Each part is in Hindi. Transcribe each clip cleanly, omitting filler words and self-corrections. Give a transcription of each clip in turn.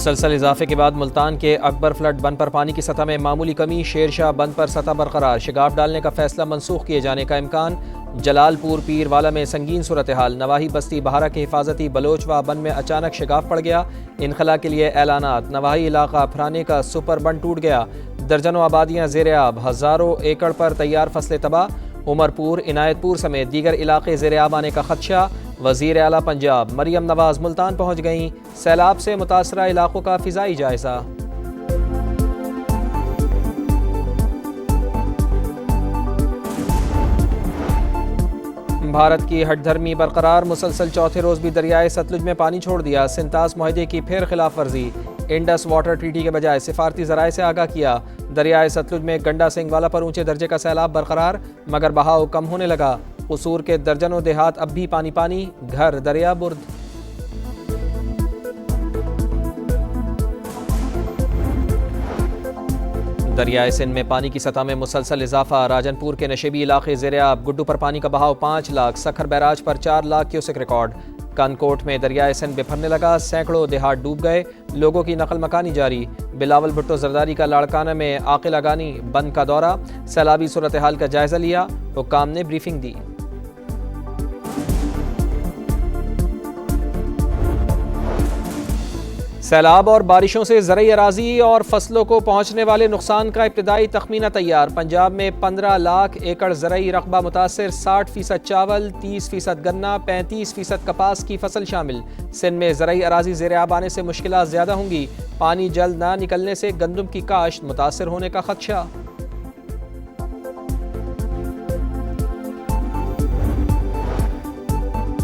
मुसलसल इजाफे के बाद मुल्तान के अकबर फ्लड बंद पर पानी की सतह में मामूली कमी, शेरशाह बंद पर सतह बरकरार, शिगाफ डालने का फैसला मनसूख किए जाने का इम्कान। जलालपुर पीरवाला में संगीन सूरत हाल, नवाही बस्ती बहारा के हिफाजती बलोचवा बंद में अचानक शिगाफ पड़ गया, इनखला के लिए ऐलानात। नवाही इलाका फराने का सुपर बंद टूट गया, दर्जनों आबादियाँ ज़ेर आब, हज़ारों एकड़ पर तैयार फसलें तबाह। उमरपुर, इनायतपुर समेत दीगर इलाके ज़ेर आब आने का खदशा। वज़ीर आला पंजाब मरियम नवाज मुल्तान पहुँच गईं, सैलाब से मुतासरा इलाकों का फ़िज़ाई जायज़ा। भारत की हठधर्मी बरकरार, मुसलसल चौथे रोज़ भी दरियाए सतलुज में पानी छोड़ दिया, सिंतास मुआहदे की फिर खिलाफ वर्जी। इंडस वाटर ट्रीटी के बजाय सिफारती ज़राए से आगाह किया। दरियाए सतलुज में गंडा सिंगवाला पर ऊंचे दर्जे का सैलाब बरकरार, मगर बहाव कम होने लगा। कसूर के दर्जनों देहात अब भी पानी पानी, घर दरिया बुर्द। दरियाए सिंध में पानी की सतह में मुसलसल इजाफा, राजनपुर के नशेबी इलाके ज़ेर-ए-आब, गुड्डू पर पानी का बहाव 5 लाख, सखर बैराज पर 4 लाख क्यूसेक रिकॉर्ड। कानकोट में दरियाए सिंध बिफरने लगा, सैकड़ों देहात डूब गए, लोगों की नकल मकानी जारी। बिलावल भुट्टो जरदारी का लाड़काना में आकिल अगानी बंद का दौरा, सैलाबी सूरत हाल का जायजा लिया, हुक्काम ने ब्रीफिंग दी। सैलाब और बारिशों से ज़रई अराजी और फसलों को पहुँचने वाले नुकसान का इब्तदाई तखमीना तैयार। पंजाब में 15 लाख एकड़ ज़रई रकबा मुतासर, 60% चावल, 30% गन्ना, 35% कपास की फसल शामिल। सिंध में ज़रई अराजी ज़ेर आब आने से मुश्किलात ज़्यादा होंगी, पानी जल्द ना निकलने से गंदम की काश्त मुतासर होने का खदशा।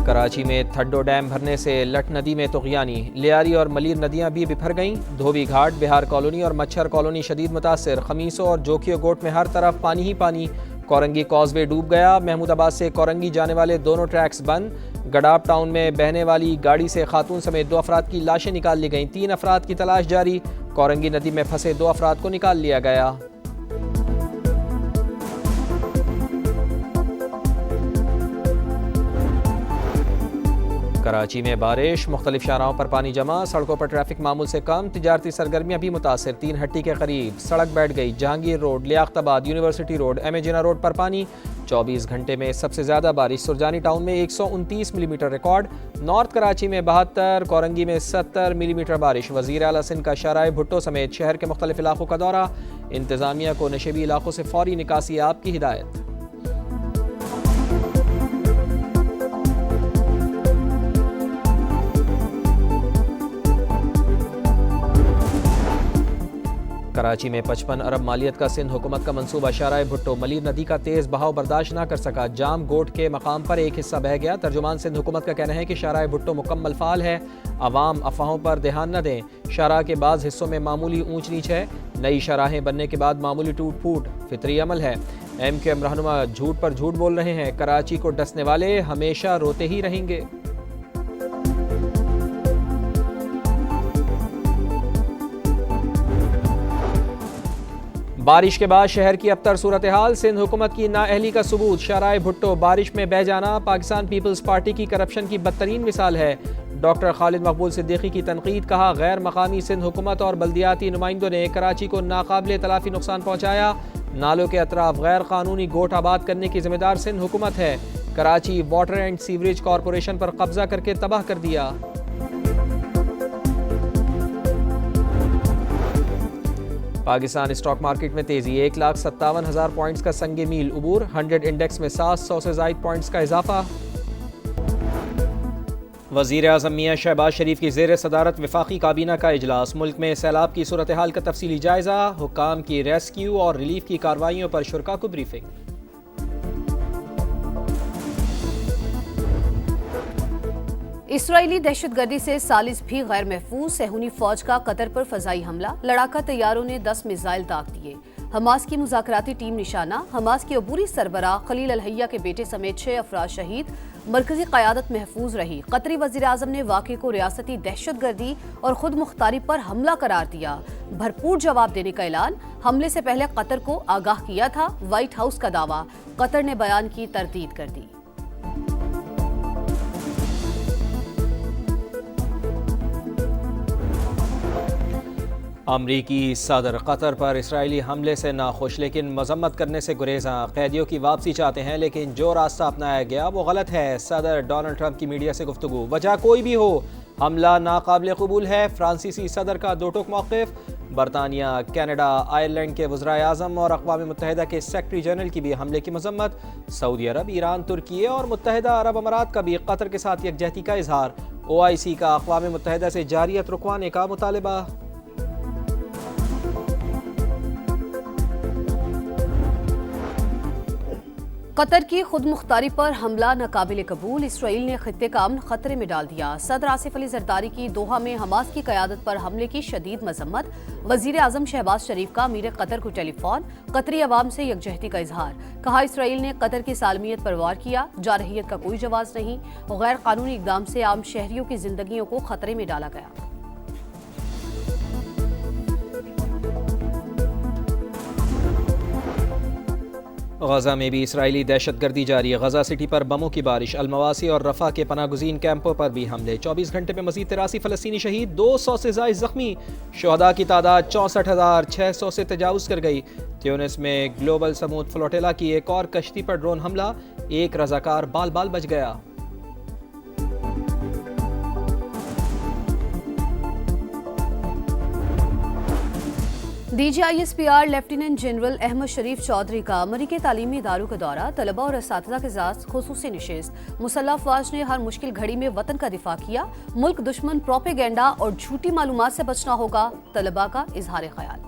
कराची में थड्डो डैम भरने से लठ नदी में तुग़यानी, लियारी और मलीर नदियां भी बिफर गईं। धोबी घाट, बिहार कॉलोनी और मच्छर कॉलोनी शदीद मुतासर, खमीसो और जोकियो गोट में हर तरफ पानी ही पानी। कोरंगी कॉजवे डूब गया, महमूदाबाद से कोरंगी जाने वाले दोनों ट्रैक्स बंद। गडाब टाउन में बहने वाली गाड़ी से खातून समेत 2 अफराद की लाशें निकाल ली गईं, 3 अफराद की तलाश जारी। कोरंगी नदी में फंसे 2 अफराद को निकाल लिया गया। कराची में बारिश, मुख्तलिफ शाहराहों पर पानी जमा, सड़कों पर ट्रैफिक मामूल से कम, तिजारती सरगर्मियां भी मुतासर। 3 हट्टी के करीब सड़क बैठ गई, Jahangir road, Liaquatabad, university road, M A Jinnah road पर पानी। 24 घंटे में सबसे ज़्यादा बारिश सुरजानी टाउन में 129 मिलीमीटर रिकॉर्ड, नॉर्थ कराची में 72, कोरंगी में 70 मिलीमीटर बारिश। वज़ीर आला सिंध का शाहराए भुट्टो समेत शहर के मुख्तलिफ इलाकों का दौरा, इंतज़ामिया को नशेबी इलाकों से फौरी निकासी आप की हिदायत। कराची में 55 अरब मालियत का सिंध हुकूमत का मंसूबा, शाहराए भुट्टो। मलीर नदी का तेज़ बहाव बर्दाश्त ना कर सका, जाम गोट के मकाम पर एक हिस्सा बह गया। तर्जुमान सिंध हुकूमत का कहना है कि शाहराए भुट्टो मुकम्मल फाल है, अवाम अफवाहों पर ध्यान न दें। शाहराह के बाज़ हिस्सों में मामूली ऊंच नीच है, नई शाहराहें बनने के बाद मामूली टूट फूट फितरी अमल है। MQM रहनुमा झूठ पर झूठ बोल रहे हैं, कराची को डसने वाले हमेशा रोते ही रहेंगे। बारिश के बाद शहर की अबतर सूरत हाल, सिंध हुकूमत की नाअहली का सबूत। शाहराए भुट्टो बारिश में बह जाना पाकिस्तान पीपल्स पार्टी की करप्शन की बदतरीन मिसाल है। डॉक्टर खालिद मकबूल सिद्दीकी की तनकीद, कहा गैर मकामी सिंध हुकूमत और बल्दियाती नुमाइंदों ने कराची को नाकाबिले तलाफी नुकसान पहुँचाया। नालों के अतराफ गैर कानूनी गोट आबाद करने की जिम्मेदार सिंध हुकूमत है। Karachi water and sewerage corporation पर कब्जा करके तबाह कर दिया। पाकिस्तान स्टॉक मार्केट में तेजी, 1,57,000 पॉइंट्स का संगे मील उबूर, 100 इंडेक्स में 700 से ज़ायद पॉइंट्स का इजाफा। वज़ीर आज़म मियां शहबाज शरीफ की ज़ेर सदारत वफाकी काबीना का इजलास, मुल्क में सैलाब की सूरत हाल का तफसीली जायज़ा, हुक्काम की रेस्क्यू और रिलीफ की कार्रवाइयों पर शुरा को ब्रीफिंग। इसराइली दहशतगर्दी से सालिस भी गैर महफूज, सहूनी फौज का कतर पर फजाई हमला, लड़ाका तैयारों ने 10 मिसाइल दाग दिए। हमास की मुज़ाकराती टीम निशाना, हमास के अबूरी सरबराह खलील अल-हैया के बेटे समेत 6 अफराद शहीद, मरकजी क़यादत महफूज रही। कतरी वज़ीर आज़म ने वाक़े को रियासती दहशतगर्दी और खुद मुख्तारी पर हमला करार दिया, भरपूर जवाब देने का ऐलान। हमले से पहले कतर को आगाह किया था, व्हाइट हाउस का दावा, कतर ने बयान की तरदीद कर दी। अमरीकी सदर कतर पर इसराइली हमले से नाखुश लेकिन मजम्मत करने से गुरेजा। कैदियों की वापसी चाहते हैं लेकिन जो रास्ता अपनाया गया वो गलत है। सदर डोनाल्ड ट्रंप की मीडिया से गुफ्तगू। वजह कोई भी हो, हमला नाकाबिल कबूल है। फ्रांसीसी सदर का दो टूक मौक़िफ़। बरतानिया, कनाडा, आयरलैंड के वज़राए आज़म और अक़वाम मुत्तहिदा के सेक्रेटरी जनरल की भी हमले की मजम्मत। सऊदी अरब, ईरान, तुर्की और मुत्तहिदा अरब अमारात का भी कतर के साथ यकजहती का इजहार। OIC का अक़वाम मुत्तहिदा से जारियत रुकवाने का मुतालबा। कतर की खुद मुख्तारी पर हमला नाकाबिल कबूल। इसराइल ने खित्ते का अमन खतरे में डाल दिया। सदर आसिफ अली जरदारी की दोहा में हमास की क़यादत पर हमले की शदीद मजम्मत। वज़ीर आज़म शहबाज शरीफ का अमीर कतर को टेलीफोन। कतरी अवाम से यकजहती का इजहार। कहा, इसराइल ने कतर की सालमियत पर वार किया, जारहियत का कोई जवाब नहीं। गैर कानूनी इकदाम से आम शहरियों की जिंदगियों को खतरे में डाला गया। गजा में भी इसराइली दहशतगर्दी जारी। गजा सिटी पर बमों की बारिश। अलमवासी और रफा के पनागुज़ीन कैंपों पर भी हमले। 24 घंटे में मज़ीद 83 फ़लस्तीनी शहीद, 200 से ज़ायद ज़ख्मी। शुहदा की तादाद 64,600 से तजावुज़ कर गई। ट्यूनिस में ग्लोबल समूद फ्लोटेला की एक और कश्ती पर ड्रोन हमला। एक रजाकार बाल बाल बच गया। DGISPR लेफ्टिनेंट जनरल अहमद शरीफ चौधरी का अमरीकी तालीमी इदारों का दौरा। तलबा और असातिज़ा के साथ खुसूसी निशिस्त। मुसल्लह अफ़वाज ने हर मुश्किल घड़ी में वतन का दिफा किया। मुल्क दुश्मन प्रोपेगेंडा और झूठी मालूमात से बचना होगा, तलबा का इजहार ख्याल।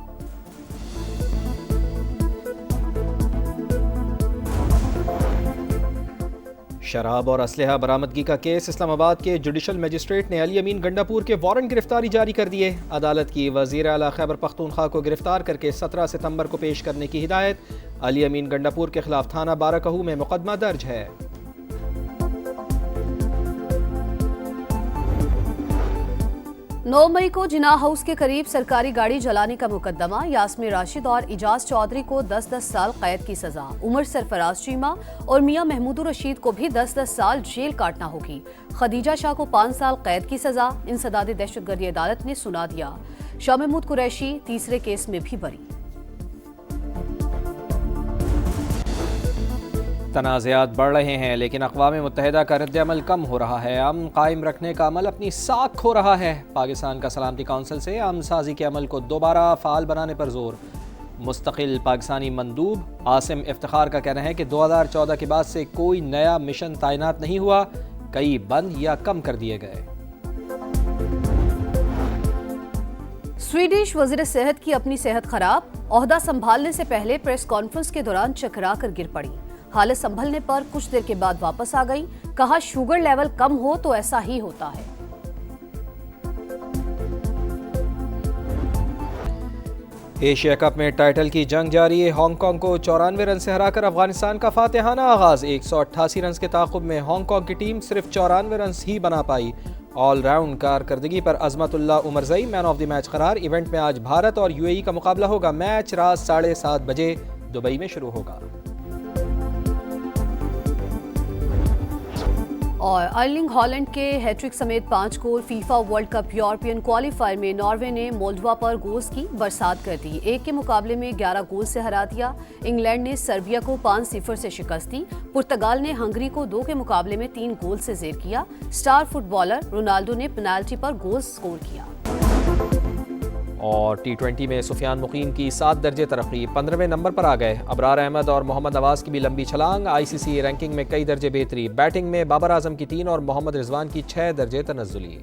शराब और असलहा बरामदगी का केस। इस्लामाबाद के जुडिशल मजिस्ट्रेट ने अली अमीन गंडापुर के वारंट गिरफ्तारी जारी कर दिए। अदालत की वज़ीर आला खैबर पख्तूनख्वा को गिरफ्तार करके 17 सितंबर को पेश करने की हिदायत। अली अमीन गंडापुर के खिलाफ थाना बाराकहू में मुकदमा दर्ज है। 9 मई को जिना हाउस के करीब सरकारी गाड़ी जलाने का मुकदमा। यास्मीन राशिद और इजाज चौधरी को 10-10 साल कैद की सजा। उमर सरफराज चीमा और मियां महमूद रशीद को भी 10-10 साल जेल काटना होगी। खदीजा शाह को 5 साल कैद की सजा। इंसदादी दहशतगर्दी अदालत ने सुना दिया। शाह महमूद कुरैशी तीसरे केस में भी बरी। तनाज़ात बढ़ रहे हैं लेकिन अक़वाम मुत्तहिदा का रद्द-ए-अमल कम हो रहा है। अमन कायम रखने का अमल अपनी साख खो रहा है। पाकिस्तान का सलामती काउंसिल से अमन साजी के अमल को दोबारा फ़ाल बनाने पर जोर। मुस्तकिल पाकिस्तानी मंदूब आसिम इफ्तिखार का कहना है कि 2014 के बाद से कोई नया मिशन तैनात नहीं हुआ, कई बंद या कम कर दिए गए। स्वीडिश वज़ीर सेहत की अपनी सेहत खराब। ओहदा संभालने से पहले प्रेस कॉन्फ्रेंस के दौरान चकरा कर गिर पड़ी। हालत संभलने पर कुछ देर के बाद वापस आ गई। कहा, शुगर लेवल कम हो तो ऐसा ही होता है। एशिया कप में टाइटल की जंग जारी है। हांगकांग को 94 रन से हराकर अफगानिस्तान का फातिहाना आगाज। 188 रन के ताक़ुब में हांगकांग की टीम सिर्फ 94 रन ही बना पाई। ऑलराउंड कारकर्दगी पर Azmatullah Omarzai man of the match करार। इवेंट में आज भारत और UAE का मुकाबला होगा। मैच रात 7:30 बजे दुबई में शुरू होगा। और अर्लिंग हॉलैंड के हैट्रिक समेत 5 goal. FIFA World Cup European qualifier में नॉर्वे ने मोल्डोवा पर गोल्स की बरसात कर दी। 1 के मुकाबले में 11 गोल से हरा दिया। इंग्लैंड ने सर्बिया को 5-0 से शिकस्त दी। पुर्तगाल ने हंगरी को 2 के मुकाबले में 3 गोल से ज़ेर किया। स्टार फुटबॉलर रोनाल्डो ने पेनाल्टी पर गोल स्कोर किया। और T20 में सुफियान मुकीम की 7 दर्जे तरक्की, 15वें नंबर पर आ गए। अबरार अहमद और मोहम्मद नवाज की भी लंबी छलांग। ICC रैंकिंग में कई दर्जे बेहतरी। बैटिंग में बाबर आजम की 3 और मोहम्मद रिजवान की 6 दर्जे तनज़्ज़ुली।